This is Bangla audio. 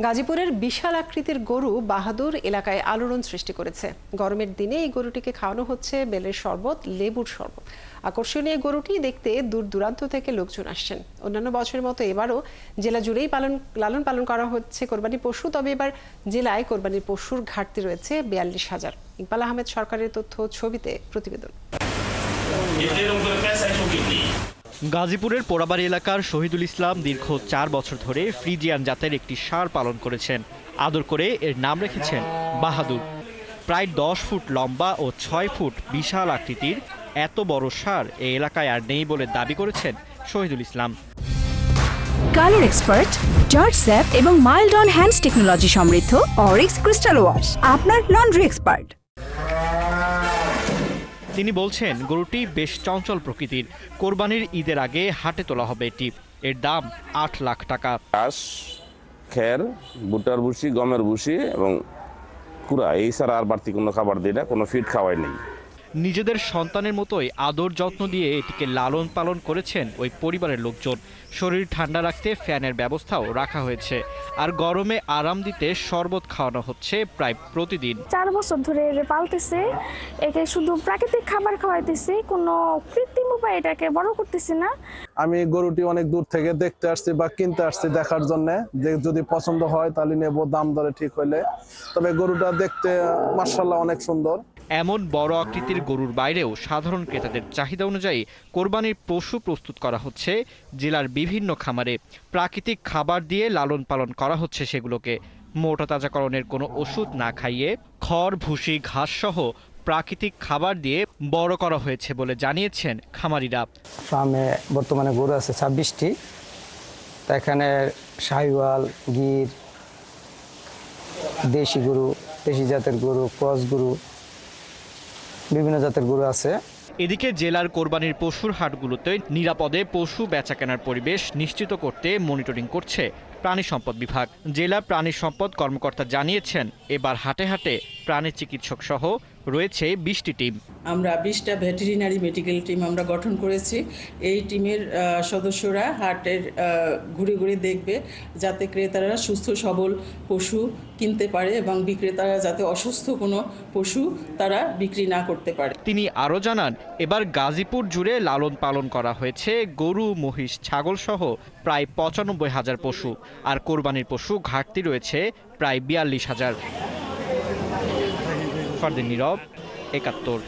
গাজীপুরের বিশাল আকৃতির গরু বাহাদুর এলাকায় আলোড়ন সৃষ্টি করেছে। গরমের দিনে এই গরুটিকে খাওয়ানো হচ্ছে বেলের শরবত, লেবুর শরবত। আকর্ষণীয় এই গরুটি দেখতে দূর দূরান্ত থেকে লোকজন আসছেন। অন্যান্য বছরের মতো এবারও জেলা জুড়েই লালন পালন করা হচ্ছে কোরবানি পশু। তবে এবার জেলায় কোরবানির পশুর ঘাটতি রয়েছে ৪২,০০০। ইকবাল আহমেদ সরকারের তথ্য, ছবিতে প্রতিবেদন। গাজীপুরের পোড়াবাড়ি এলাকার শহীদুল ইসলাম দীর্ঘ ৪ বছর ধরে ফ্রিজিয়ান জাতের একটি ষাঁড় পালন করেছেন। আদর করে এর নাম রেখেছেন বাহাদুর। প্রায় ১০ ফুট লম্বা ও ৬ ফুট বিশাল আকৃতির এত বড় ষাঁড় এই এলাকায় আর নেই বলে দাবি করেছেন Shahidul Islam. Colour expert, George sap এবং মাইল্ড অন হ্যান্ডস টেকনোলজি সমৃদ্ধ অরিক্স ক্রিস্টাল ওয়াশ আপনার লন্ড্রি এক্সপার্ট। তিনি বলছেন, গরুটি বেশ চঞ্চল প্রকৃতির। কোরবানির ঈদের আগে হাটে তোলা হবে এটি। এর দাম ৮ লাখ টাকা। ঘাস, খের, ভুট্টার ভুসি, গমের ভুসি এবং কুড়া, এই ছাড়া আর বাড়তি কোনো খাবার দিই না, কোনো ফিড খাওয়াই নেই। নিজেদের সন্তানের মতোই আদর যত্ন দিয়ে এটিকে লালন পালন করেছেন ওই পরিবারের লোকজন। শরীর ঠান্ডা রাখতে ফ্যানের ব্যবস্থাও রাখা হয়েছে। আর গরমে আরাম দিতে শরবত খাওয়ানো হচ্ছে প্রায় প্রতিদিন। ৪ বছর ধরে পালতেছে, একে শুধু প্রাকৃতিক খাবার খাওয়াইতেছি, কোনো কৃত্রিম উপায়ে এটাকে বড় করতেছি না। আমি গরুটি অনেক দূর থেকে দেখতে আসছি বা কিনতে আসছি দেখার জন্য, যে যদি পছন্দ হয় তাহলে নেব, দাম দরে ঠিক হইলে। তবে গরুটা দেখতে মাশাআল্লাহ অনেক সুন্দর। এমন বড় আকৃতির গরুর বাইরেও সাধারণ ক্রেতাদের চাহিদা অনুযায়ী কোরবানির পশু প্রস্তুত করা হচ্ছে জেলার বিভিন্ন খামারে। প্রাকৃতিক খাবার দিয়ে লালন পালন করা হচ্ছে সেগুলোকে। মোটা তাজাকরণের কোনো ওষুধ না খাইয়ে খড়, ভুসি, ঘাস সহ প্রাকৃতিক খাবার দিয়ে বড় করা হয়েছে বলে জানিয়েছেন খামারিরা। ফার্মে বর্তমানে গরু আছে ২৬টি। তা এখানে শাহিওয়াল, গির, দেশি গরু, দেশি জাতের গরু, ক্রস গরু, বিভিন্ন জাতের গরু আছে। এদিকে জেলার কোরবানির পশুর হাটগুলোতে নিরাপদে পশু বেচাকেনার পরিবেশ নিশ্চিত করতে মনিটরিং করছে প্রাণী সম্পদ বিভাগ। জেলা প্রাণী সম্পদ কর্মকর্তা জানিয়েছেন, এবার হাটে হাটে প্রাণী চিকিৎসক সহ রয়েছে ২০টি টিম। আমরা ২০টা ভেটেরিনারি মেডিকেল টিম আমরা গঠন করেছি। এই টিমের সদস্যরা হাটের ঘুরে ঘুরে দেখবে যাতে ক্রেতারা সুস্থ সবল পশু কিনতে পারে এবং বিক্রেতারা যাতে অসুস্থ কোনো পশু তারা বিক্রি না করতে পারে। তিনি আরও জানান, এবার গাজীপুর জুড়ে লালন পালন করা হয়েছে গরু, মহিষ, ছাগল সহ প্রায় ৯৫,০০০ পশু। আর কোরবানির পশু ঘাটতি রয়েছে প্রায় ৪২,০০০। ফারদিন নীরব, ৭১।